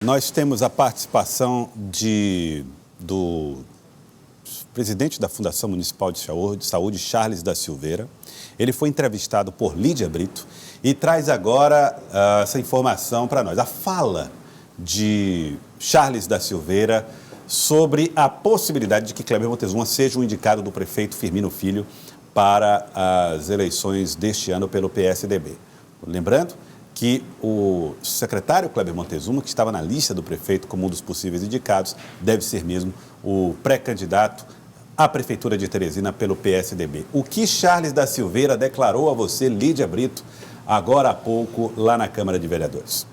nós temos a participação do presidente da Fundação Municipal de Saúde, Charles da Silveira. Ele foi entrevistado por Lídia Brito e traz agora essa informação para nós. A fala de Charles da Silveira sobre a possibilidade de que Kleber Montezuma seja o indicado do prefeito Firmino Filho para as eleições deste ano pelo PSDB. Lembrando que o secretário Kleber Montezuma, que estava na lista do prefeito como um dos possíveis indicados, deve ser mesmo o pré-candidato à Prefeitura de Teresina pelo PSDB. O que Charles da Silveira declarou a você, Lídia Brito, agora há pouco, lá na Câmara de Vereadores?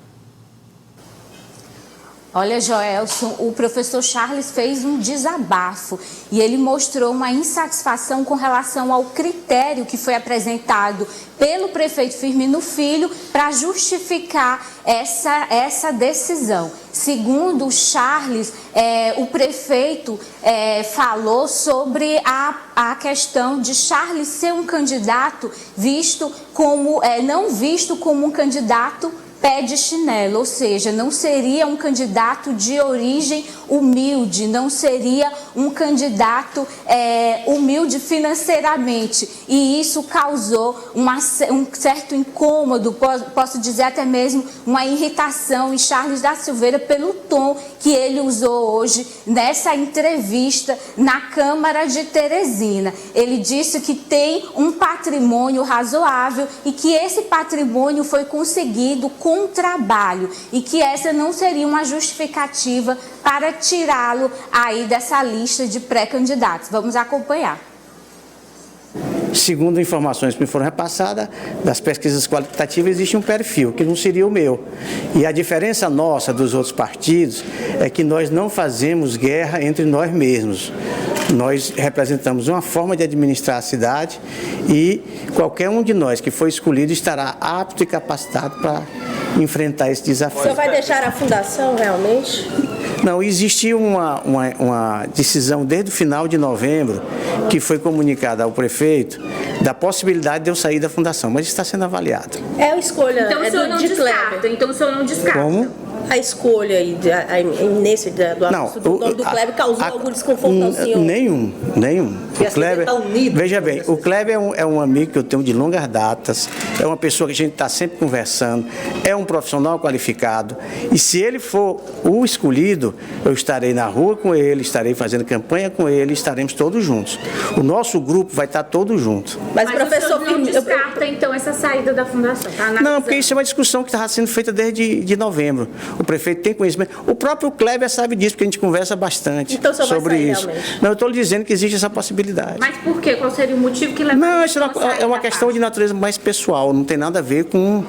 Olha, Joelson, o professor Charles fez um desabafo e ele mostrou uma insatisfação com relação ao critério que foi apresentado pelo prefeito Firmino Filho para justificar essa decisão. Segundo o Charles, o prefeito falou sobre a questão de Charles ser um candidato não visto como um candidato pé de chinelo, ou seja, não seria um candidato de origem humilde, não seria um candidato humilde financeiramente, e isso causou um certo incômodo, posso dizer até mesmo uma irritação em Charles da Silveira pelo tom que ele usou hoje nessa entrevista na Câmara de Teresina. Ele disse que tem um patrimônio razoável e que esse patrimônio foi conseguido com trabalho e que essa não seria uma justificativa para tirá-lo aí dessa lista de pré-candidatos. Vamos acompanhar. Segundo informações que me foram repassadas, das pesquisas qualitativas, existe um perfil, que não seria o meu. E a diferença nossa dos outros partidos é que nós não fazemos guerra entre nós mesmos. Nós representamos uma forma de administrar a cidade e qualquer um de nós que for escolhido estará apto e capacitado para enfrentar esse desafio. O senhor vai deixar a fundação realmente? Não, existiu uma decisão desde o final de novembro que foi comunicada ao prefeito da possibilidade de eu sair da fundação, mas está sendo avaliado. É a escolha então, o senhor não descarta. Como? A escolha aí, do anúncio do nome do Kleber causou algum desconforto ao senhor? Nenhum. O Kleber, veja bem, o Kleber é um amigo que eu tenho de longas datas, é uma pessoa que a gente está sempre conversando, é um profissional qualificado, e se ele for o escolhido, eu estarei na rua com ele, estarei fazendo campanha com ele, estaremos todos juntos. O nosso grupo vai estar todo junto. Mas professor, não descarta então essa saída da fundação? Tá? Não, porque isso é uma discussão que estava sendo feita desde novembro. O prefeito tem conhecimento. O próprio Kleber sabe disso, porque a gente conversa bastante sobre isso. Realmente. Não, eu estou lhe dizendo que existe essa possibilidade. Mas por quê? Qual seria o motivo que leva? Não, isso é uma questão de natureza mais pessoal, não tem nada a ver com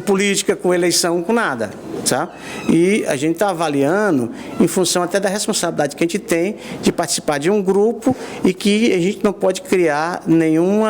política, com eleição, com nada. Tá? E a gente está avaliando em função até da responsabilidade que a gente tem de participar de um grupo e que a gente não pode criar nenhum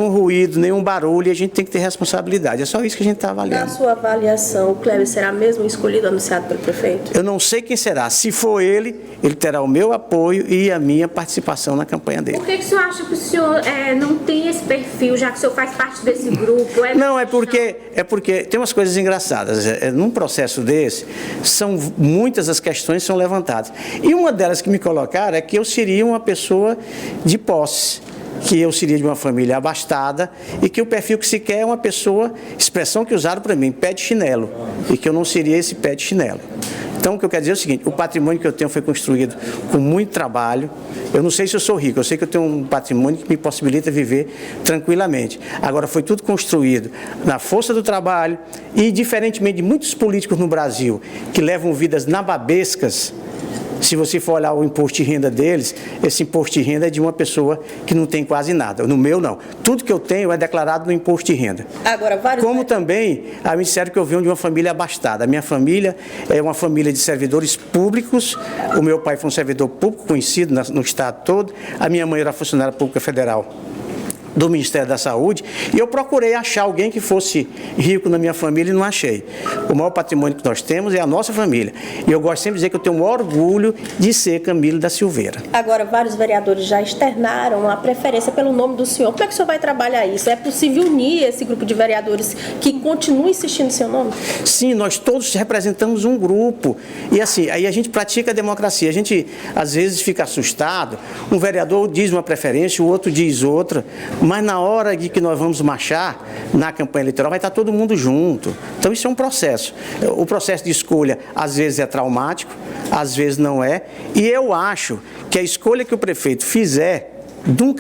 ruído, nenhum barulho, e a gente tem que ter responsabilidade. É só isso que a gente está avaliando. Na sua avaliação, o Kleber será mesmo escolhido, anunciado pelo prefeito? Eu não sei quem será. Se for ele terá o meu apoio e a minha participação na campanha dele. Por que o senhor acha que o senhor não tem esse perfil, já que o senhor faz parte desse grupo? Não, é porque tem umas coisas engraçadas. Num processo desse, são muitas as questões que são levantadas. E uma delas que me colocaram é que eu seria uma pessoa de posse, que eu seria de uma família abastada e que o perfil que se quer é uma pessoa, expressão que usaram para mim, pé de chinelo, e que eu não seria esse pé de chinelo. Então, o que eu quero dizer é o seguinte, o patrimônio que eu tenho foi construído com muito trabalho. Eu não sei se eu sou rico, eu sei que eu tenho um patrimônio que me possibilita viver tranquilamente. Agora, foi tudo construído na força do trabalho e, diferentemente de muitos políticos no Brasil, que levam vidas nababescas. Se você for olhar o imposto de renda deles, esse imposto de renda é de uma pessoa que não tem quase nada. No meu, não. Tudo que eu tenho é declarado no imposto de renda. Agora, Como também, me disseram que eu venho de uma família abastada. A minha família é uma família de servidores públicos. O meu pai foi um servidor público conhecido no estado todo. A minha mãe era funcionária pública federal do Ministério da Saúde, e eu procurei achar alguém que fosse rico na minha família e não achei. O maior patrimônio que nós temos é a nossa família. E eu gosto sempre de dizer que eu tenho um orgulho de ser Camilo da Silveira. Agora, vários vereadores já externaram a preferência pelo nome do senhor. Como é que o senhor vai trabalhar isso? É possível unir esse grupo de vereadores que continua insistindo no seu nome? Sim, nós todos representamos um grupo. E assim, aí a gente pratica a democracia. A gente, às vezes, fica assustado. Um vereador diz uma preferência, o outro diz outra. Mas na hora de que nós vamos marchar, na campanha eleitoral, vai estar todo mundo junto. Então, isso é um processo. O processo de escolha, às vezes, é traumático, às vezes não é. E eu acho que a escolha que o prefeito fizer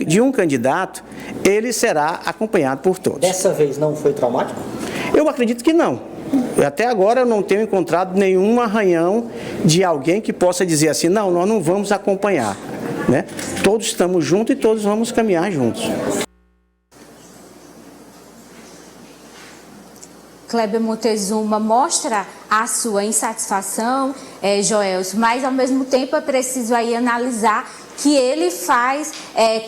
de um candidato, ele será acompanhado por todos. Dessa vez não foi traumático? Eu acredito que não. Até agora eu não tenho encontrado nenhum arranhão de alguém que possa dizer assim, não, nós não vamos acompanhar. Né? Todos estamos juntos e todos vamos caminhar juntos. Kleber Montezuma mostra a sua insatisfação, Joelson, mas ao mesmo tempo é preciso aí analisar que ele faz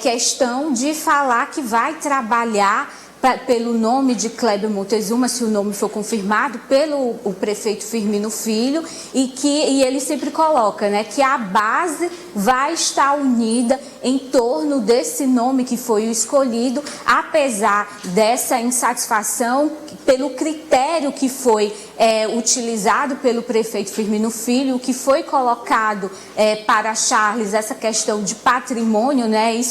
questão de falar que vai trabalhar pelo nome de Kleber Montezuma, se o nome for confirmado, pelo o prefeito Firmino Filho, e ele sempre coloca, né, que a base vai estar unida em torno desse nome que foi o escolhido, apesar dessa insatisfação pelo critério que foi utilizado pelo prefeito Firmino Filho, o que foi colocado para Charles, essa questão de patrimônio, né,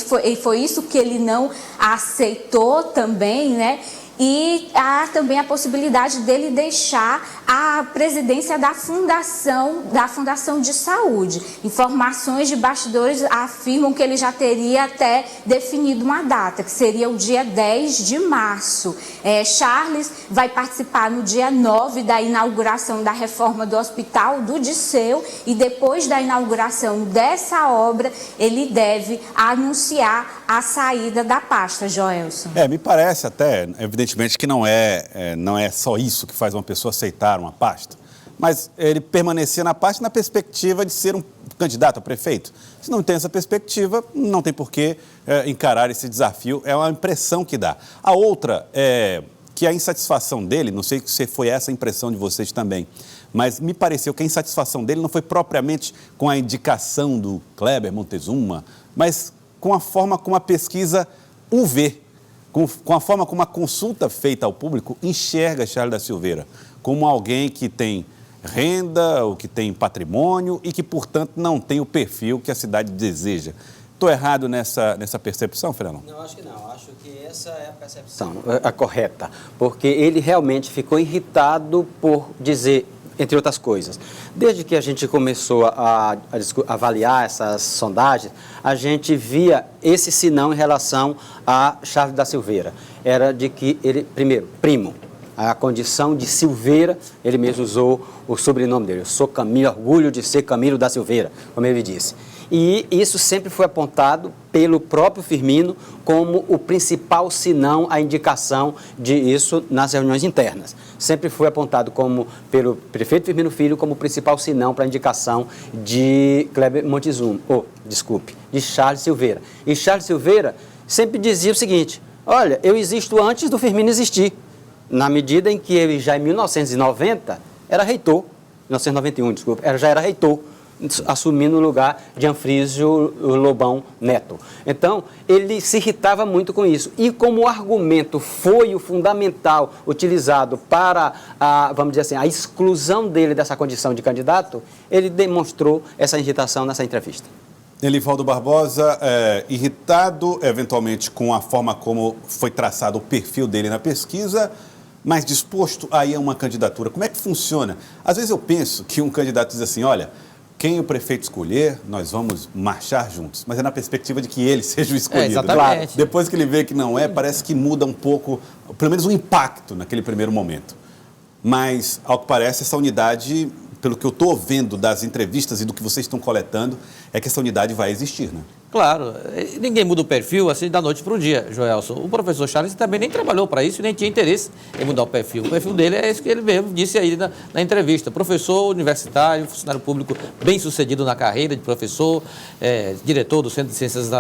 foi isso que ele não aceitou também, né? E há também a possibilidade dele deixar a presidência da Fundação de Saúde. Informações de bastidores afirmam que ele já teria até definido uma data, que seria o dia 10 de março. Charles vai participar no dia 9 da inauguração da reforma do Hospital do Disseu e depois da inauguração dessa obra, ele deve anunciar a saída da pasta, Joelson. Me parece até, evidentemente, que não é só isso que faz uma pessoa aceitar uma pasta, mas ele permanecer na pasta na perspectiva de ser um candidato a prefeito. Se não tem essa perspectiva, não tem por que encarar esse desafio, é uma impressão que dá. A outra é que a insatisfação dele, não sei se foi essa a impressão de vocês também, mas me pareceu que a insatisfação dele não foi propriamente com a indicação do Kleber Montezuma, mas com a forma como a pesquisa o vê, com a forma como a consulta feita ao público enxerga Charles da Silveira como alguém que tem renda, ou que tem patrimônio e que, portanto, não tem o perfil que a cidade deseja. Estou errado nessa percepção, Fernando? Não, acho que não. Acho que essa é a percepção a correta, porque ele realmente ficou irritado por dizer, entre outras coisas. Desde que a gente começou a avaliar essas sondagens, a gente via esse sinão em relação a Charles da Silveira. Era de que ele, primeiro, primo, a condição de Silveira, ele mesmo usou o sobrenome dele. Eu sou Camilo, orgulho de ser Camilo da Silveira, como ele disse. E isso sempre foi apontado pelo próprio Firmino como o principal sinão, a indicação disso nas reuniões internas. Sempre foi apontado pelo prefeito Firmino Filho como o principal sinão para a indicação de Kleber Montezuma, de Charles Silveira. E Charles Silveira sempre dizia o seguinte, olha, eu existo antes do Firmino existir, na medida em que ele já em 1990 era reitor, 1991, já era reitor, assumindo o lugar de Anfrísio Lobão Neto. Então, ele se irritava muito com isso. E como o argumento foi o fundamental utilizado para, vamos dizer assim, a exclusão dele dessa condição de candidato, ele demonstrou essa irritação nessa entrevista. Elivaldo Barbosa, irritado eventualmente com a forma como foi traçado o perfil dele na pesquisa, mas disposto a ir a uma candidatura. Como é que funciona? Às vezes eu penso que um candidato diz assim, olha, quem o prefeito escolher, nós vamos marchar juntos. Mas é na perspectiva de que ele seja o escolhido. Exatamente. Claro. Depois que ele vê que não parece que muda um pouco, pelo menos o impacto naquele primeiro momento. Mas, ao que parece, essa unidade, pelo que eu estou vendo das entrevistas e do que vocês estão coletando, é que essa unidade vai existir, né? Claro, ninguém muda o perfil assim da noite para o dia, Joelson. O professor Charles também nem trabalhou para isso e nem tinha interesse em mudar o perfil. O perfil dele é isso que ele mesmo disse aí na entrevista. Professor universitário, funcionário público bem sucedido na carreira de professor, diretor do Centro de Ciências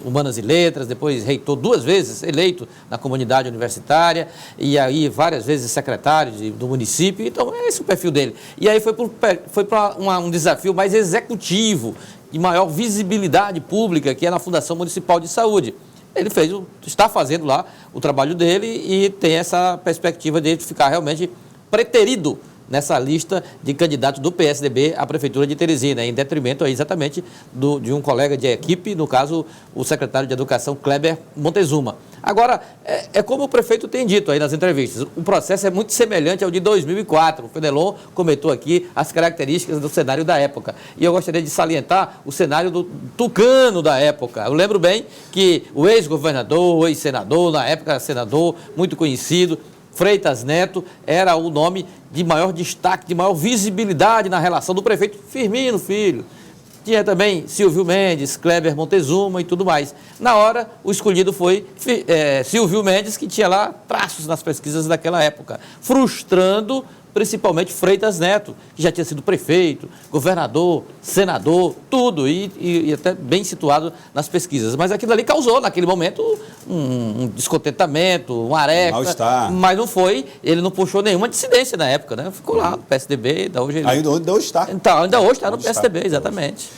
Humanas e Letras, depois reitor 2 vezes, eleito na comunidade universitária e aí várias vezes secretário do município. Então, é esse o perfil dele. E aí foi para um desafio mais executivo, de maior visibilidade pública, que é na Fundação Municipal de Saúde. Ele está fazendo lá o trabalho dele e tem essa perspectiva de ficar realmente preterido nessa lista de candidatos do PSDB à Prefeitura de Teresina, em detrimento aí exatamente de um colega de equipe, no caso, o secretário de Educação, Kleber Montezuma. Agora, é como o prefeito tem dito aí nas entrevistas, o processo é muito semelhante ao de 2004. O Fenelon comentou aqui as características do cenário da época. E eu gostaria de salientar o cenário do tucano da época. Eu lembro bem que o ex-governador, o ex-senador, na época senador, muito conhecido, Freitas Neto, era o nome de maior destaque, de maior visibilidade na relação do prefeito Firmino Filho. Tinha também Silvio Mendes, Kleber Montezuma e tudo mais. Na hora, o escolhido foi Silvio Mendes, que tinha lá traços nas pesquisas daquela época, frustrando principalmente Freitas Neto, que já tinha sido prefeito, governador, senador, tudo, e até bem situado nas pesquisas. Mas aquilo ali causou, naquele momento, um descontentamento, um areca. Mal-estar. Mas não foi, ele não puxou nenhuma dissidência na época, né? Ficou lá no PSDB, da hoje ele... Ainda hoje está. Então, ainda hoje está no PSDB, exatamente.